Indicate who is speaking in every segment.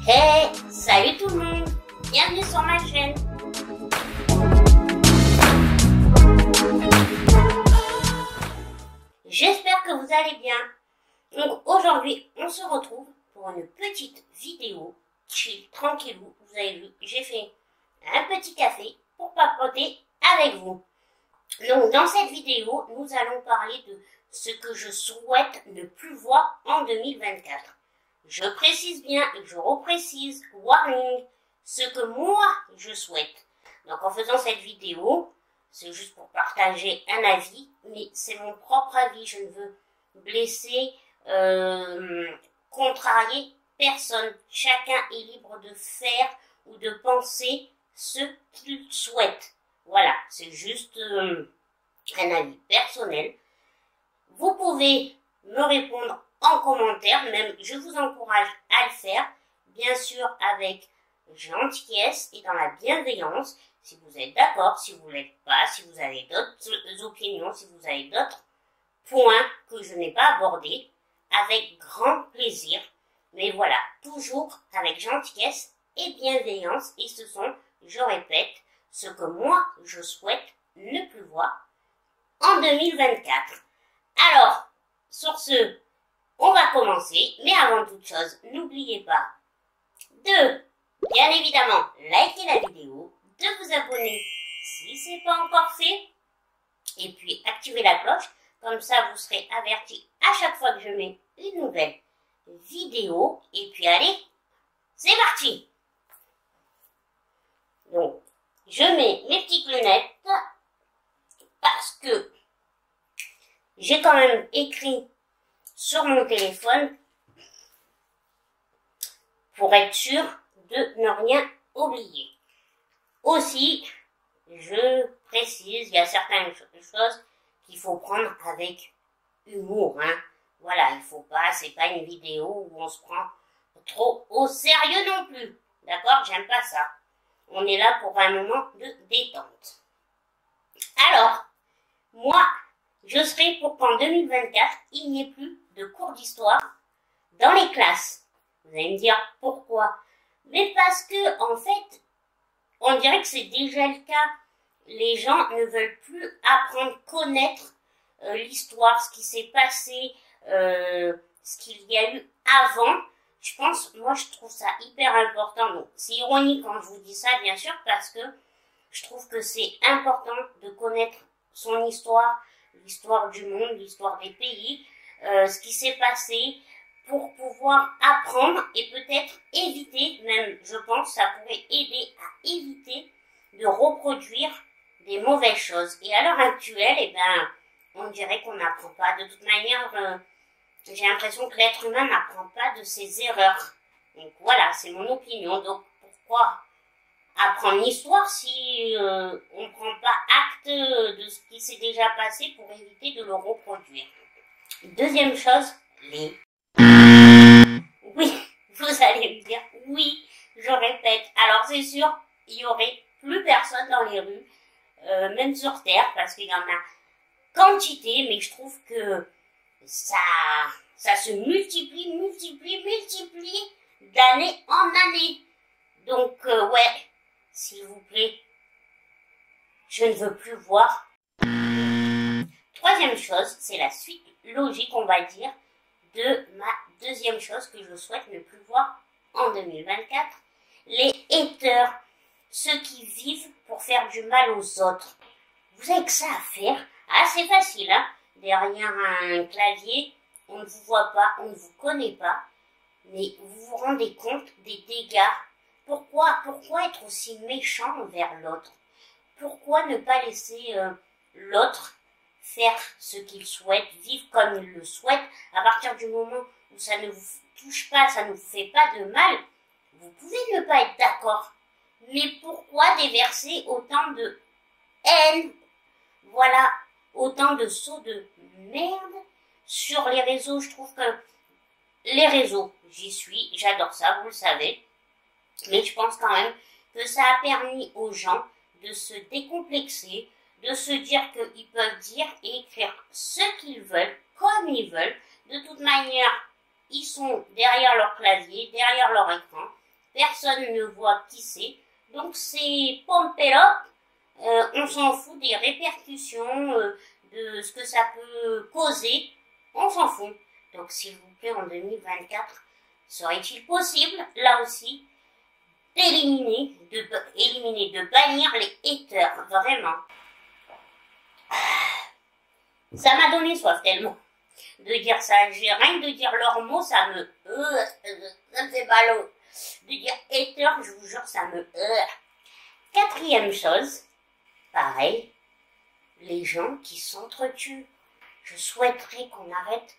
Speaker 1: Hey, salut tout le monde, bienvenue sur ma chaîne. J'espère que vous allez bien. Donc aujourd'hui, on se retrouve pour une petite vidéo chill, tranquillou. Vous avez vu, j'ai fait un petit café pour papoter avec vous. Donc dans cette vidéo, nous allons parler de ce que je souhaite ne plus voir en 2024. Je précise bien et je reprécise, warning, ce que moi je souhaite. Donc en faisant cette vidéo, c'est juste pour partager un avis, mais c'est mon propre avis. Je ne veux blesser, contrarier personne. Chacun est libre de faire ou de penser ce qu'il souhaite. Voilà, c'est juste un avis personnel. Vous pouvez me répondre en commentaire, même je vous encourage à le faire, bien sûr avec gentillesse et dans la bienveillance, si vous êtes d'accord, si vous ne l'êtes pas, si vous avez d'autres opinions, si vous avez d'autres points que je n'ai pas abordés, avec grand plaisir. Mais voilà, toujours avec gentillesse et bienveillance, et ce sont, je répète, ce que moi je souhaite ne plus voir en 2024. Alors, sur ce, on va commencer, mais avant toute chose, n'oubliez pas de, bien évidemment, liker la vidéo, de vous abonner si ce n'est pas encore fait, et puis activer la cloche, comme ça vous serez averti à chaque fois que je mets une nouvelle vidéo, et puis allez, c'est parti. Donc, je mets mes petites lunettes, parce que j'ai quand même écrit sur mon téléphone pour être sûr de ne rien oublier. Aussi, je précise, il y a certaines choses qu'il faut prendre avec humour, hein. Voilà, il faut pas, c'est pas une vidéo où on se prend trop au sérieux non plus. D'accord? J'aime pas ça. On est là pour un moment de détente. Alors, moi, je serai pour qu'en 2024, il n'y ait plus de cours d'histoire dans les classes. Vous allez me dire pourquoi? Mais parce que, en fait, on dirait que c'est déjà le cas. Les gens ne veulent plus apprendre, connaître l'histoire, ce qui s'est passé, ce qu'il y a eu avant. Je pense, moi je trouve ça hyper important. Donc, c'est ironique quand je vous dis ça, bien sûr, parce que je trouve que c'est important de connaître son histoire, l'histoire du monde, l'histoire des pays, ce qui s'est passé, pour pouvoir apprendre et peut-être éviter, même je pense, ça pourrait aider à éviter de reproduire des mauvaises choses. Et à l'heure actuelle, eh ben, on dirait qu'on n'apprend pas. De toute manière, j'ai l'impression que l'être humain n'apprend pas de ses erreurs. Donc voilà, c'est mon opinion. Donc pourquoi apprendre l'histoire si on ne prend pas acte de ce qui s'est déjà passé pour éviter de le reproduire? Deuxième chose, les... Oui, vous allez me dire, oui, je répète. Alors c'est sûr, il y aurait plus personne dans les rues, même sur Terre, parce qu'il y en a quantité, mais je trouve que ça se multiplie d'année en année. Donc, ouais, s'il vous plaît, je ne veux plus voir. Troisième chose, c'est la suite logique, on va dire, de ma deuxième chose que je souhaite ne plus voir en 2024. Les haters, ceux qui vivent pour faire du mal aux autres. Vous avez que ça à faire? Ah, c'est facile, hein? Derrière un clavier, on ne vous voit pas, on ne vous connaît pas, mais vous vous rendez compte des dégâts. Pourquoi être aussi méchant envers l'autre? Pourquoi ne pas laisser l'autre faire ce qu'il souhaite, vivre comme il le souhaite? À partir du moment où ça ne vous touche pas, ça ne vous fait pas de mal, vous pouvez ne pas être d'accord. Mais pourquoi déverser autant de haine, voilà, autant de sauts de merde sur les réseaux? Je trouve que les réseaux, j'y suis, j'adore ça, vous le savez. Mais je pense quand même que ça a permis aux gens de se décomplexer, de se dire qu'ils peuvent dire et écrire ce qu'ils veulent, comme ils veulent. De toute manière, ils sont derrière leur clavier, derrière leur écran. personne ne voit qui c'est. Donc c'est Pump It Up, on s'en fout des répercussions, de ce que ça peut causer, on s'en fout. Donc s'il vous plaît, en 2024, serait-il possible, là aussi, d'éliminer, de bannir les haters, vraiment. Ça m'a donné soif tellement de dire ça. J'ai rien que de dire leurs mots, ça me fait mal. De dire hater, je vous jure, ça me Quatrième chose, pareil, les gens qui s'entretuent. Je souhaiterais qu'on arrête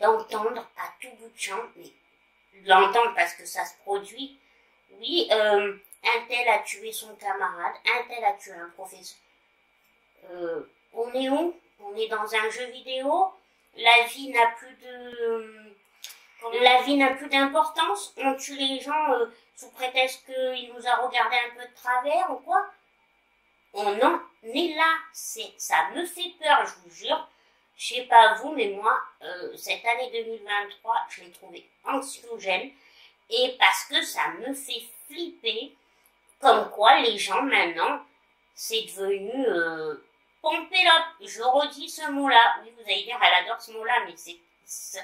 Speaker 1: d'entendre à tout bout de champ, mais l'entendre parce que ça se produit. Oui, un tel a tué son camarade, un tel a tué un professeur. On est où? On est dans un jeu vidéo. La vie n'a plus d'importance. On tue les gens sous prétexte qu'il nous a regardé un peu de travers ou quoi. On en est là. Ça me fait peur, je vous jure. Je sais pas vous, mais moi, cette année 2023, je l'ai trouvée anxiogène. Et parce que ça me fait flipper. Comme quoi, les gens, maintenant, c'est devenu... Pump It Up. Je redis ce mot-là. Oui, vous allez dire, elle adore ce mot-là, mais c'est ce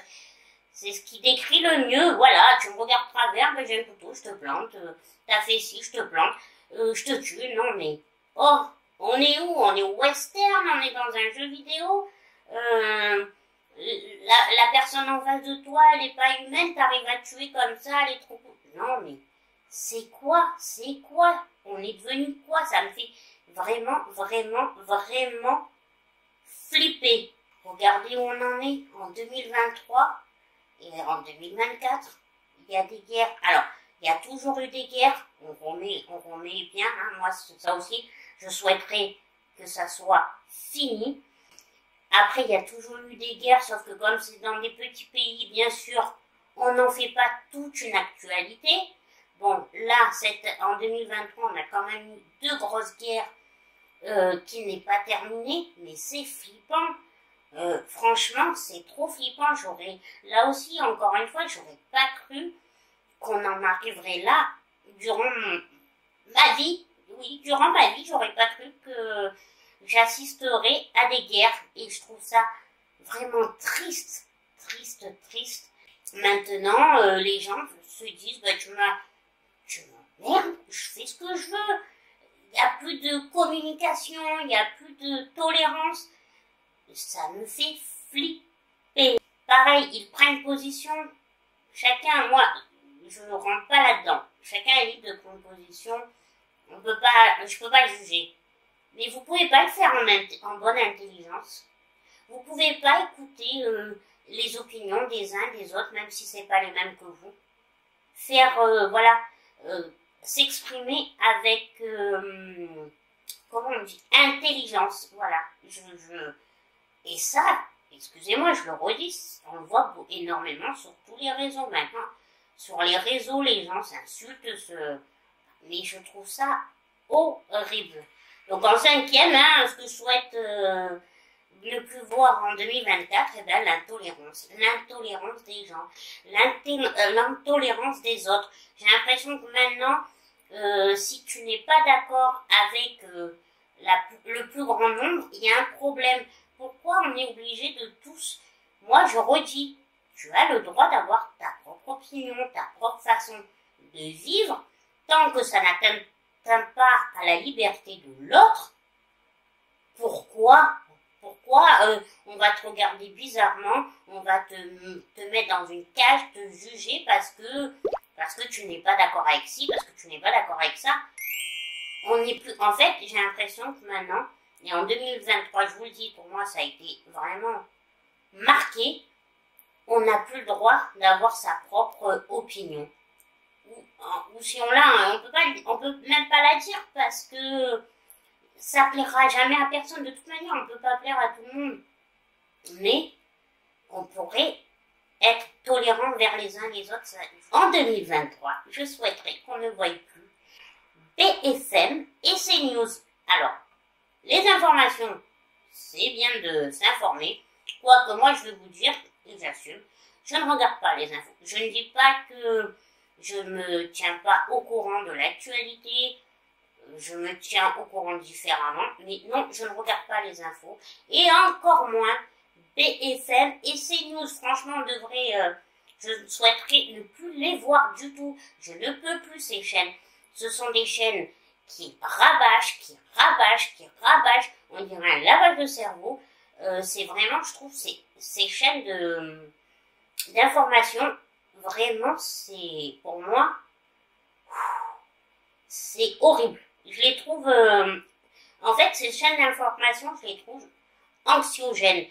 Speaker 1: qui décrit le mieux. Voilà, tu me regardes travers, ben j'ai un couteau, je te plante. T'as fait ci, je te plante. Je te tue. Non, mais... Oh, on est où? On est au western, on est dans un jeu vidéo. La personne en face de toi, elle est pas humaine, t'arrives à tuer comme ça, elle est trop... Non, mais c'est quoi? C'est quoi? On est devenu quoi? Ça me fait vraiment flipper. Regardez où on en est en 2023 et en 2024. Il y a des guerres. Alors, il y a toujours eu des guerres. On remet bien, hein. Moi, ça aussi, je souhaiterais que ça soit fini. Après, il y a toujours eu des guerres, sauf que comme c'est dans des petits pays, bien sûr, on n'en fait pas toute une actualité. Bon, là, en 2023, on a quand même eu 2 grosses guerres qui n'est pas terminée, mais c'est flippant. Franchement, c'est trop flippant. Là aussi, encore une fois, j'aurais pas cru qu'on en arriverait là durant ma vie. Oui, durant ma vie, j'aurais pas cru que j'assisterais à des guerres. Et je trouve ça vraiment triste. Maintenant, les gens se disent, bah, tu m'emmerdes, je fais ce que je veux. Il n'y a plus de communication, il n'y a plus de tolérance. Ça me fait flipper. Pareil, ils prennent position. Chacun, moi, je ne rentre pas là-dedans. Chacun est libre de prendre position. Je peux pas le juger. Mais vous pouvez pas le faire en bonne intelligence. Vous pouvez pas écouter les opinions des uns des autres, même si c'est pas les mêmes que vous. Faire, s'exprimer avec, comment on dit, intelligence. Voilà. Et ça, excusez-moi, je le redis, on le voit énormément sur tous les réseaux maintenant. Sur les réseaux, les gens s'insultent, mais je trouve ça horrible. Donc en 5e, hein, ce que je souhaite ne plus voir en 2024, eh ben, l'intolérance des gens, l'intolérance des autres. J'ai l'impression que maintenant, si tu n'es pas d'accord avec le plus grand nombre, il y a un problème. Pourquoi on est obligé de tous... Moi, je redis, tu as le droit d'avoir ta propre opinion, ta propre façon de vivre, tant que ça n'atteint pas à la liberté de l'autre. Pourquoi on va te regarder bizarrement, on va te mettre dans une cage, te juger parce que tu n'es pas d'accord avec ci, parce que tu n'es pas d'accord avec ça. On n'est plus... En fait, j'ai l'impression que maintenant, et en 2023, je vous le dis, pour moi, ça a été vraiment marqué, on n'a plus le droit d'avoir sa propre opinion. Ou si on l'a, on peut même pas la dire parce que ça plaira jamais à personne. De toute manière, on peut pas plaire à tout le monde. Mais on pourrait être tolérant vers les uns les autres. En 2023, je souhaiterais qu'on ne voie plus BFM et CNews. Alors, les informations, c'est bien de s'informer. Quoique moi, je vais vous dire, et j'assume, je ne regarde pas les infos. Je ne dis pas que je me tiens pas au courant de l'actualité, je me tiens au courant différemment, mais non, je ne regarde pas les infos, et encore moins BFM et CNews. Franchement, on devrait, je souhaiterais ne plus les voir du tout. Je ne peux plus ces chaînes. Ce sont des chaînes qui rabâchent, on dirait un lavage de cerveau. C'est vraiment, je trouve, ces chaînes d'information, vraiment, c'est, pour moi, c'est horrible. Je les trouve, en fait, ces chaînes d'information, je les trouve anxiogènes.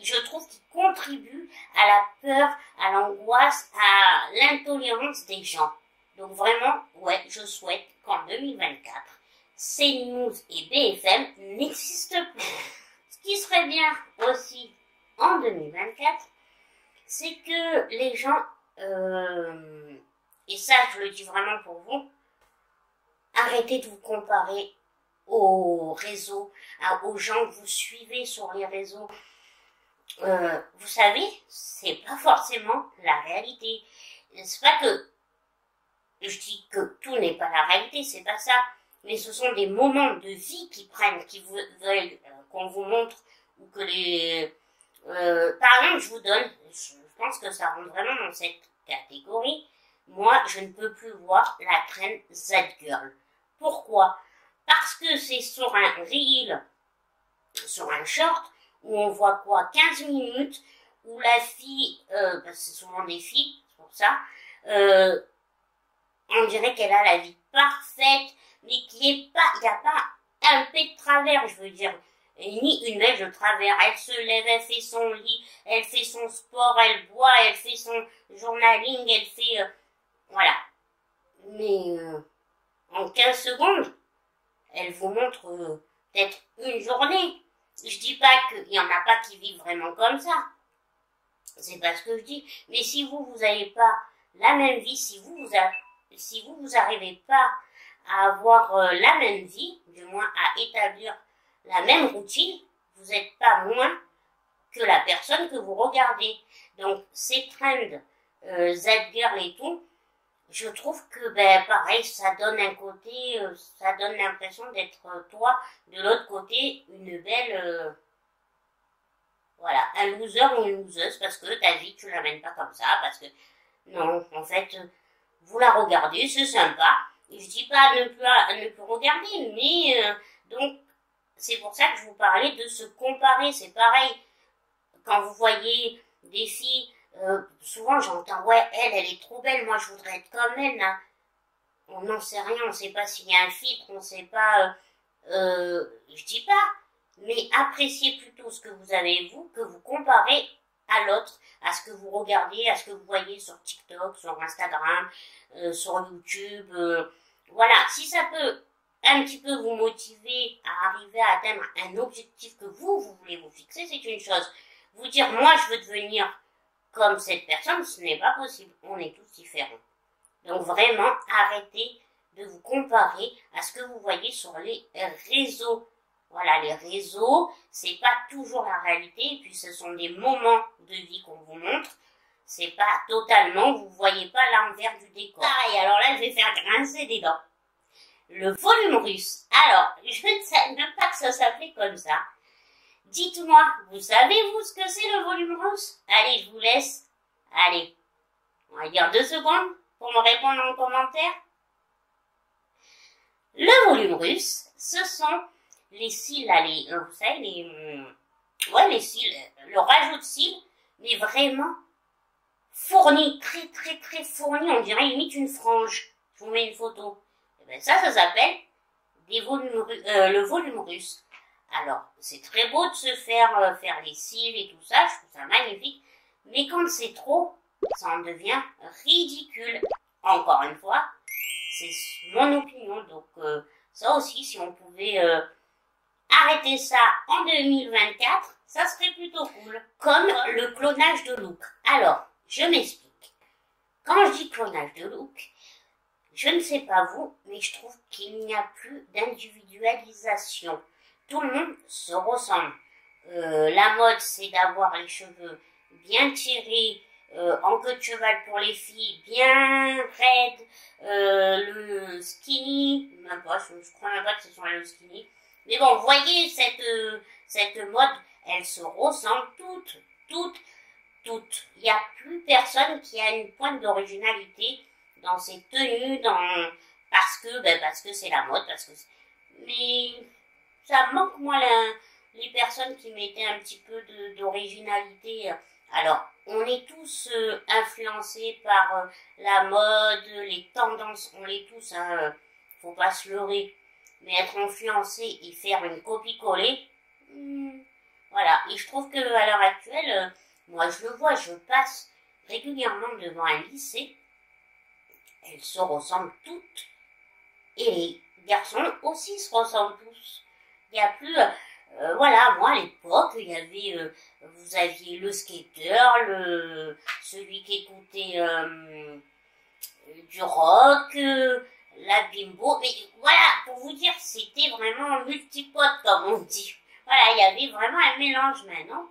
Speaker 1: Je trouve qu'ils contribuent à la peur, à l'angoisse, à l'intolérance des gens. Donc vraiment, ouais, je souhaite qu'en 2024, CNews et BFM n'existent plus. Ce qui serait bien aussi en 2024, c'est que les gens, et ça je le dis vraiment pour vous, arrêtez de vous comparer aux réseaux, aux gens que vous suivez sur les réseaux. Vous savez, c'est pas forcément la réalité. C'est pas que je dis que tout n'est pas la réalité, c'est pas ça. Mais ce sont des moments de vie qui prennent, qui veulent qu'on vous montre, ou que les... par exemple, je vous donne, je pense que ça rentre vraiment dans cette catégorie. Moi, je ne peux plus voir la traîne Z-Girl. Pourquoi? Parce que c'est sur un reel, sur un short, où on voit quoi, 15 minutes, où la fille, parce que c'est souvent des filles, c'est pour ça, on dirait qu'elle a la vie parfaite, mais il n'y a pas un pet de travers, je veux dire, ni une mèche de travers. Elle se lève, elle fait son lit, elle fait son sport, elle boit, elle fait son journaling, elle fait, voilà. Mais en 15 secondes, elle vous montre peut-être une journée. Je dis pas qu'il y en a pas qui vivent vraiment comme ça. C'est pas ce que je dis. Mais si vous n'avez pas la même vie, si vous arrivez pas à avoir la même vie, du moins à établir la même routine, vous n'êtes pas moins que la personne que vous regardez. Donc ces trends Z-Girl et tout, je trouve que pareil, ça donne un côté, ça donne l'impression d'être toi, de l'autre côté, une belle, voilà, un loser ou une loseuse, parce que ta vie, tu l'amènes pas comme ça, parce que, non, en fait, vous la regardez, c'est sympa, et je dis pas ne plus regarder, mais, donc, c'est pour ça que je vous parlais de se comparer, c'est pareil, quand vous voyez des filles, souvent j'entends, ouais, elle est trop belle, moi je voudrais être comme elle, là. On n'en sait rien, on sait pas s'il y a un filtre, on sait pas, je dis pas, mais appréciez plutôt ce que vous avez vous, que vous comparez à l'autre, à ce que vous regardez, à ce que vous voyez sur TikTok, sur Instagram, sur YouTube, voilà, si ça peut un petit peu vous motiver à arriver à atteindre un objectif que vous voulez vous fixer, c'est une chose. Vous dire, moi je veux devenir comme cette personne, ce n'est pas possible. On est tous différents. Donc vraiment, arrêtez de vous comparer à ce que vous voyez sur les réseaux. Voilà, les réseaux, c'est pas toujours la réalité, et puis ce sont des moments de vie qu'on vous montre. C'est pas totalement, vous voyez pas l'envers du décor. Pareil, alors là, je vais faire grincer des dents. Le volume russe. Alors, je ne sais même pas que ça s'appelait comme ça. Dites-moi, vous savez, vous, ce que c'est le volume russe? Allez, je vous laisse. Allez, on va dire 2 secondes pour me répondre en commentaire. Le volume russe, ce sont les cils, là, vous savez, les cils, le rajout de cils, mais vraiment fourni, très, très, très fourni. On dirait limite une frange. Je vous mets une photo. Et bien ça s'appelle le volume russe. Alors, c'est très beau de se faire les cils et tout ça, je trouve ça magnifique, mais quand c'est trop, ça en devient ridicule. Encore une fois, c'est mon opinion, donc ça aussi, si on pouvait arrêter ça en 2024, ça serait plutôt cool. Comme le clonage de look. Alors, je m'explique. Quand je dis clonage de look, je ne sais pas vous, mais je trouve qu'il n'y a plus d'individualisation. Tout le monde se ressemble. La mode, c'est d'avoir les cheveux bien tirés, en queue de cheval pour les filles, bien raide, le skinny, même pas, je crois même pas que ce soit le skinny. Mais bon, vous voyez, cette mode, elle se ressemble toutes. Il n'y a plus personne qui a une pointe d'originalité dans ses tenues, parce que c'est la mode, mais ça manque, moi, les personnes qui mettaient un petit peu d'originalité. Alors, on est tous influencés par la mode, les tendances, on l'est tous, hein, faut pas se leurrer. Mais être influencé et faire une copie-coller, voilà. Et je trouve que à l'heure actuelle, moi je le vois, je passe régulièrement devant un lycée, elles se ressemblent toutes, et les garçons aussi se ressemblent tous. Il n'y a plus, voilà, moi à l'époque, il y avait, vous aviez le skater, celui qui écoutait du rock, la bimbo, mais voilà, pour vous dire, c'était vraiment multipote, comme on dit. Voilà, il y avait vraiment un mélange maintenant,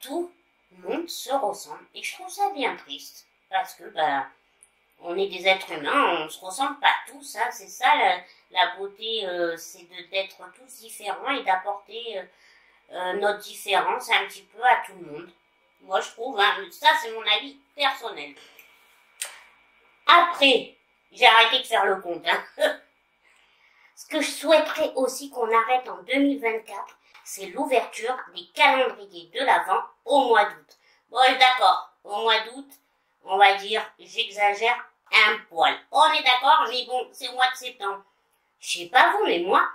Speaker 1: tout le monde se ressemble. Et je trouve ça bien triste, parce que, on est des êtres humains, on se ressemble pas tous, hein, c'est ça la beauté, c'est d'être tous différents et d'apporter notre différence un petit peu à tout le monde. Moi je trouve, hein, ça c'est mon avis personnel. Après, j'ai arrêté de faire le compte. Hein. Ce que je souhaiterais aussi qu'on arrête en 2024, c'est l'ouverture des calendriers de l'Avent au mois d'août. Bon, d'accord, au mois d'août, on va dire, j'exagère un poil. On est d'accord, mais bon, c'est au mois de septembre. Je sais pas vous, mais moi,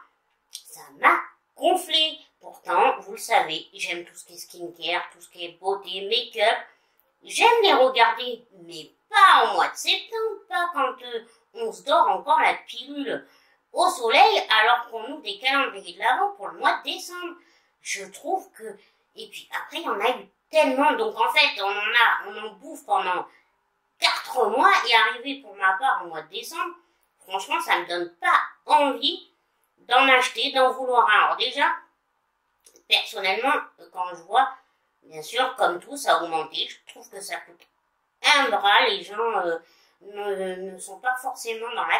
Speaker 1: ça m'a gonflé. Pourtant, vous le savez, j'aime tout ce qui est skincare, tout ce qui est beauté, make-up. J'aime les regarder, mais pas au mois de septembre, pas quand on se dort encore la pilule au soleil, alors qu'on ouvre des calendriers de l'Avent pour le mois de décembre. Je trouve que... Et puis après, il y en a eu tellement, donc en fait, on en bouffe pendant 4 mois, et arrivé pour ma part au mois de décembre, franchement, ça me donne pas envie d'en acheter, d'en vouloir un. Alors déjà, personnellement, quand je vois, bien sûr, comme tout, ça a augmenté, je trouve que ça coûte un bras, les gens ne sont pas forcément dans la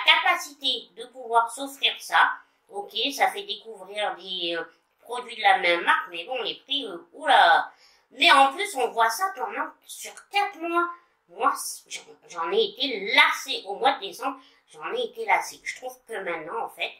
Speaker 1: capacité de pouvoir s'offrir ça. Ok, ça fait découvrir des produits de la même marque, mais bon, les prix, oula. Mais en plus, on voit ça sur 4 mois. Moi, j'en ai été lassée. Au mois de décembre, j'en ai été lassée. Je trouve que maintenant, en fait,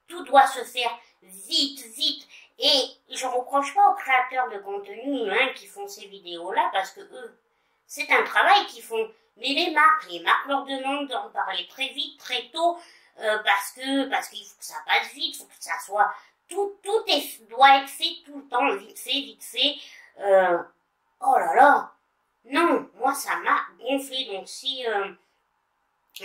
Speaker 1: tout doit se faire vite. Et je reproche pas aux créateurs de contenu qui font ces vidéos-là, parce que eux, c'est un travail qu'ils font. Mais les marques leur demandent d'en parler très vite, très tôt, parce qu'il faut que ça passe vite, il faut que ça soit... Tout doit être fait tout le temps, vite fait. Oh là là, non, moi ça m'a gonflé. Donc si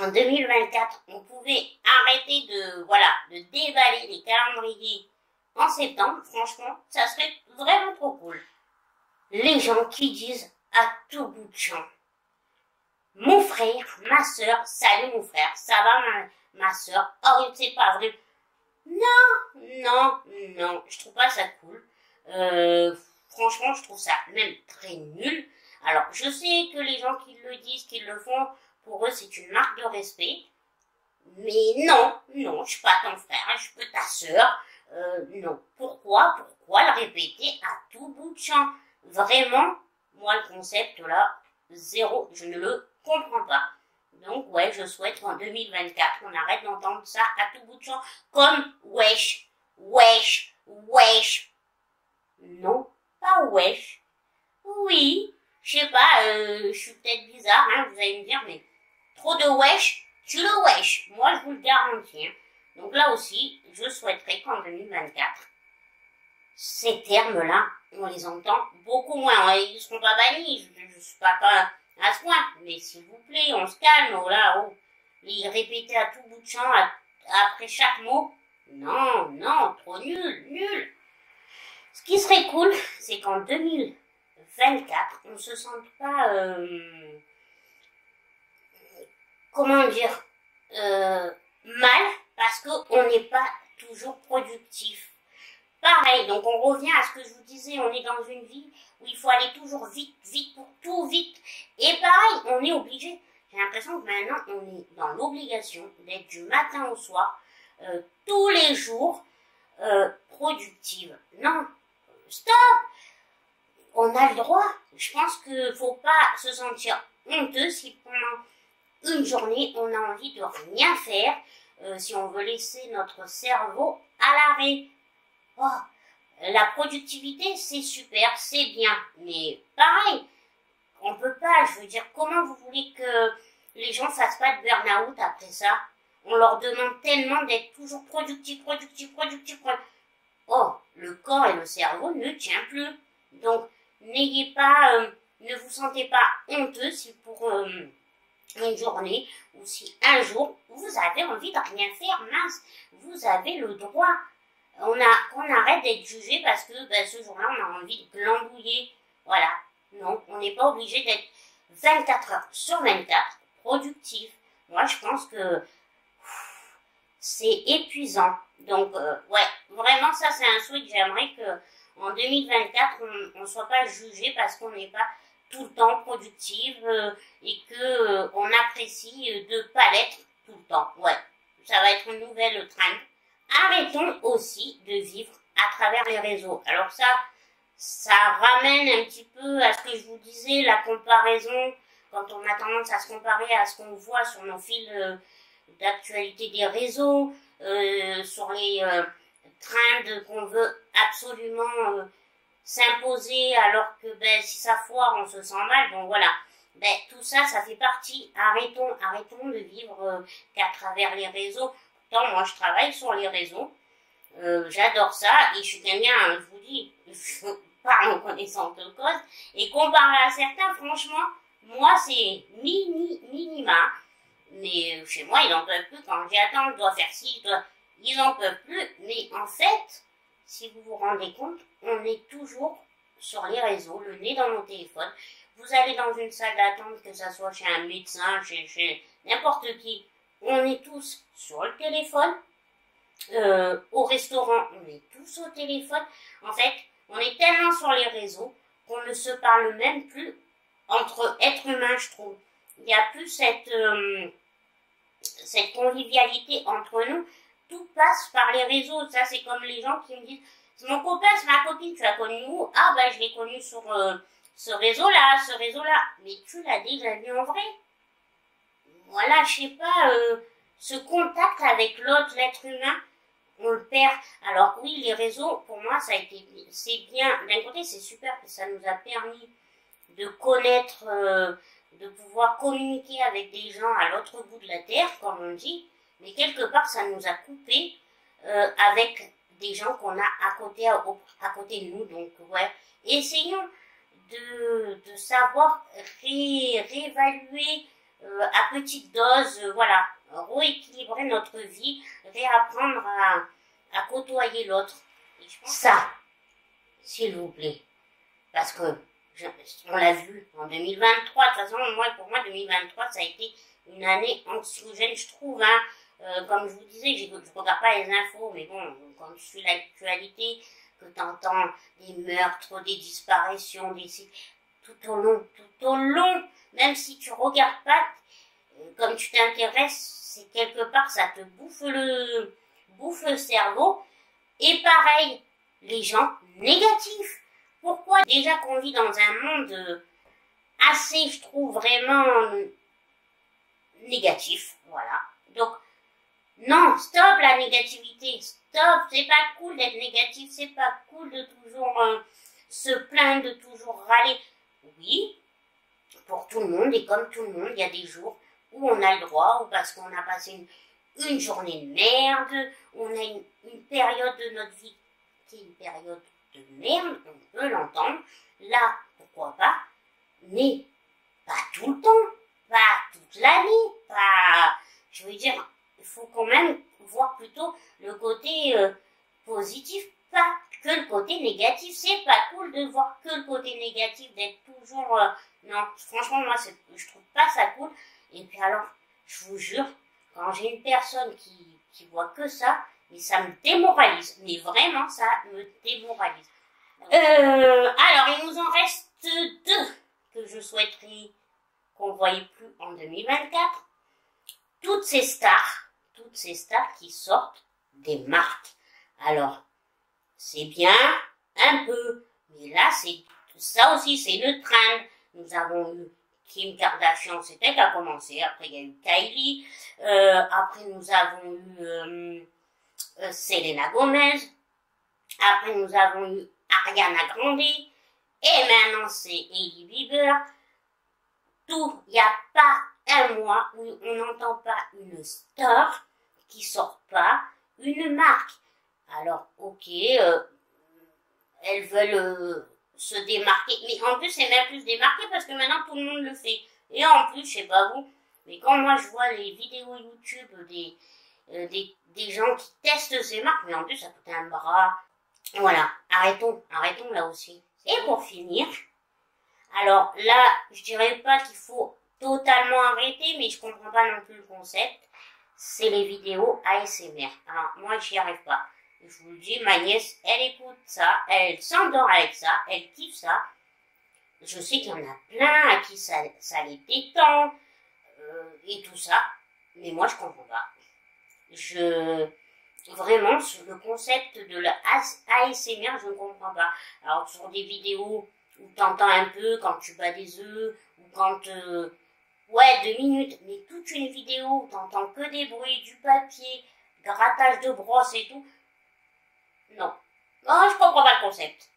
Speaker 1: en 2024 on pouvait arrêter de déballer les calendriers en septembre, franchement, ça serait vraiment trop cool. Les gens qui disent à tout bout de champ, mon frère, ma soeur, salut mon frère, ça va ma soeur, oh c'est pas vrai. Non, je trouve pas ça cool. Franchement, je trouve ça même très nul. Alors, je sais que les gens qui le disent, qui le font, pour eux, c'est une marque de respect. Mais non, je suis pas ton frère, je suis pas ta sœur. Non. Pourquoi le répéter à tout bout de champ? Vraiment, moi, le concept, là, zéro, je ne le comprends pas. Donc, ouais, je souhaite qu'en 2024, on arrête d'entendre ça à tout bout de champ, comme wesh. Non, pas wesh. Oui, je sais pas, je suis peut-être bizarre, hein, vous allez me dire, mais trop de wesh, tu le wesh. Moi, je vous le garantis. Hein. Donc là aussi, je souhaiterais qu'en 2024, ces termes-là, on les entend beaucoup moins. Ils ne seront pas bannis, je suis pas à ce point. Mais s'il vous plaît, on se calme, les répéter à tout bout de champ, après chaque mot. Non, trop nul. Ce qui serait cool, c'est qu'en 2024, on se sente pas, mal, parce qu'on n'est pas toujours productif. pareil, donc on revient à ce que je vous disais, on est dans une vie où il faut aller toujours vite, vite pour tout, vite. Et pareil, on est obligé. J'ai l'impression que maintenant, on est dans l'obligation d'être du matin au soir, tous les jours, productive. Non, stop! On a le droit. Je pense qu'il ne faut pas se sentir honteux si pendant une journée, on a envie de rien faire, si on veut laisser notre cerveau à l'arrêt. Oh, la productivité, c'est super, c'est bien, mais pareil, on peut pas, je veux dire, comment vous voulez que les gens fassent pas de burn-out après ça? On leur demande tellement d'être toujours productif. Oh, le corps et le cerveau ne tient plus. Donc, n'ayez pas, ne vous sentez pas honteux si pour une journée ou si un jour vous avez envie de rien faire, mince, vous avez le droit. On arrête d'être jugé parce que ce jour-là on a envie de glandouiller. Voilà. Non, on n'est pas obligé d'être 24 heures sur 24 productif. Moi je pense que c'est épuisant. Donc ouais, vraiment ça c'est un souhait que j'aimerais que en 2024 on ne soit pas jugé parce qu'on n'est pas tout le temps productive et que on apprécie de pas l'être tout le temps. Ouais, ça va être une nouvelle trend. Arrêtons aussi de vivre à travers les réseaux. Alors ça ramène un petit peu à ce que je vous disais, la comparaison, quand on a tendance à se comparer à ce qu'on voit sur nos fils d'actualité des réseaux, sur les trends qu'on veut absolument s'imposer, alors que si ça foire, on se sent mal. Bon voilà, tout ça, ça fait partie. Arrêtons de vivre qu'à travers les réseaux. Pourtant, moi, je travaille sur les réseaux. J'adore ça et je suis quelqu'un, je vous dis, je parle en connaissance de cause. Et comparé à certains, franchement, moi, c'est minima. Mais chez moi, ils n'en peuvent plus. Quand j'ai attends, je dois faire ci, ils n'en peuvent plus. Mais en fait, si vous vous rendez compte, on est toujours sur les réseaux, le nez dans nos téléphones. Vous allez dans une salle d'attente, que ça soit chez un médecin, chez n'importe qui, on est tous sur le téléphone. Au restaurant, on est tous au téléphone. En fait, on est tellement sur les réseaux qu'on ne se parle même plus entre êtres humains, je trouve. Il n'y a plus cette convivialité entre nous. Tout passe par les réseaux. Ça, c'est comme les gens qui me disent « C'est mon copain, c'est ma copine, tu l'as connu où ?»« Ah, je l'ai connu sur ce réseau-là, ce réseau-là. » Mais tu l'as déjà vu en vrai? Voilà, je sais pas, ce contact avec l'autre, l'être humain, on le perd. Alors oui, les réseaux, pour moi, c'est bien. D'un côté, c'est super, parce que ça nous a permis de connaître, de pouvoir communiquer avec des gens à l'autre bout de la terre, comme on dit. Mais quelque part, ça nous a coupé avec des gens qu'on a à côté de nous. Donc ouais, essayons de savoir réévaluer à petite dose, voilà, rééquilibrer notre vie, réapprendre à côtoyer l'autre. Ça, s'il vous plaît, parce que on l'a vu en 2023. De toute façon, pour moi, 2023, ça a été une année anxiogène, je trouve. Comme je vous disais, je ne regarde pas les infos, mais bon, quand je suis l'actualité, que tu entends des meurtres, des disparitions, tout au long, même si tu regardes pas, comme tu t'intéresses, c'est quelque part, ça te bouffe le cerveau. Et pareil, les gens négatifs. Pourquoi? Déjà qu'on vit dans un monde assez, je trouve, vraiment négatif. Voilà. Donc, non, stop la négativité. Stop, c'est pas cool d'être négatif. C'est pas cool de toujours se plaindre, de toujours râler. Oui, pour tout le monde, et comme tout le monde, il y a des jours où on a le droit, ou parce qu'on a passé une journée de merde, on a une période de notre vie qui est une période de merde, on peut l'entendre. Là, pourquoi pas, mais pas tout le temps, pas toute l'année, pas... Je veux dire, il faut quand même voir plutôt le côté positif, pas que le côté négatif. C'est pas cool de voir que le côté négatif, d'être toujours... non, franchement, moi, je trouve pas ça cool. Et puis alors, je vous jure, quand j'ai une personne qui voit que ça, et ça me démoralise. Mais vraiment, ça me démoralise. Alors, il nous en reste 2 que je souhaiterais qu'on ne voie plus en 2024. Toutes ces stars qui sortent des marques. Alors, c'est bien, un peu, mais là, ça aussi, c'est le trend. Nous avons eu Kim Kardashian, c'était qui a commencé. Après, il y a eu Kylie. Après, nous avons eu Selena Gomez. Après, nous avons eu Ariana Grande. Et maintenant, c'est Hailey Bieber. Il n'y a pas un mois où on n'entend pas une star qui sort pas une marque. Alors, ok, elles veulent se démarquer. Mais en plus, c'est même plus démarqué parce que maintenant, tout le monde le fait. Et en plus, je sais pas vous, mais quand moi, je vois les vidéos YouTube des gens qui testent ces marques, mais en plus, ça coûte un bras. Voilà, arrêtons là aussi. Et pour finir, alors là, je dirais pas qu'il faut totalement arrêter, mais je comprends pas non plus le concept. C'est les vidéos ASMR. Alors, moi, j'y arrive pas. Je vous le dis, ma nièce, elle écoute ça, elle s'endort avec ça, elle kiffe ça. Je sais qu'il y en a plein à qui ça les détend, et tout ça. Mais moi, je comprends pas. Vraiment, sur le concept de la ASMR, je ne comprends pas. Alors, sur des vidéos où t'entends un peu quand tu bats des œufs, ou quand, 2 minutes, mais toute une vidéo où t'entends que des bruits, du papier, grattage de brosse et tout. Non. Oh, je comprends pas le concept.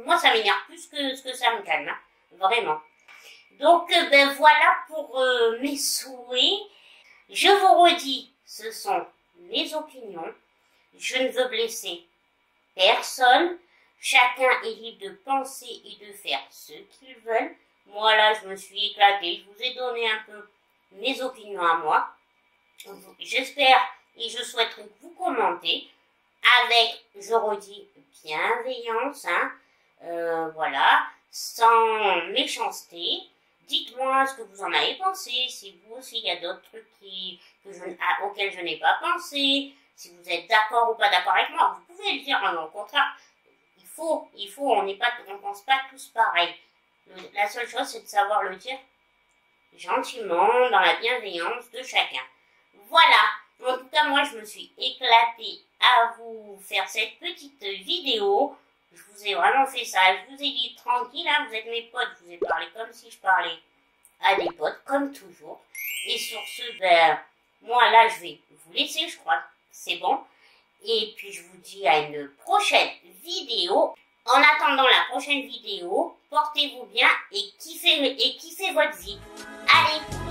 Speaker 1: Moi, ça m'énerve plus que ce que ça me calme, hein. Vraiment. Donc, ben voilà pour mes souhaits. Je vous redis, ce sont mes opinions. Je ne veux blesser personne. Chacun est libre de penser et de faire ce qu'il veut. Moi, là, je me suis éclatée. Je vous ai donné un peu mes opinions à moi. J'espère et je souhaiterais que vous commentez avec, je redis, bienveillance, hein, voilà, sans méchanceté. Dites-moi ce que vous en avez pensé, si vous aussi il y a d'autres trucs auxquels je n'ai pas pensé, si vous êtes d'accord ou pas d'accord avec moi, vous pouvez le dire, hein, au contraire, il faut, on pense pas tous pareil. La seule chose, c'est de savoir le dire gentiment, dans la bienveillance de chacun. Voilà. En tout cas, moi, je me suis éclatée à vous faire cette petite vidéo. Je vous ai vraiment fait ça. Je vous ai dit tranquille, hein, vous êtes mes potes. Je vous ai parlé comme si je parlais à des potes, comme toujours. Et sur ce, ben, moi, là, je vais vous laisser, je crois. C'est bon. Et puis, je vous dis à une prochaine vidéo. En attendant la prochaine vidéo, portez-vous bien et kiffez votre vie. Allez!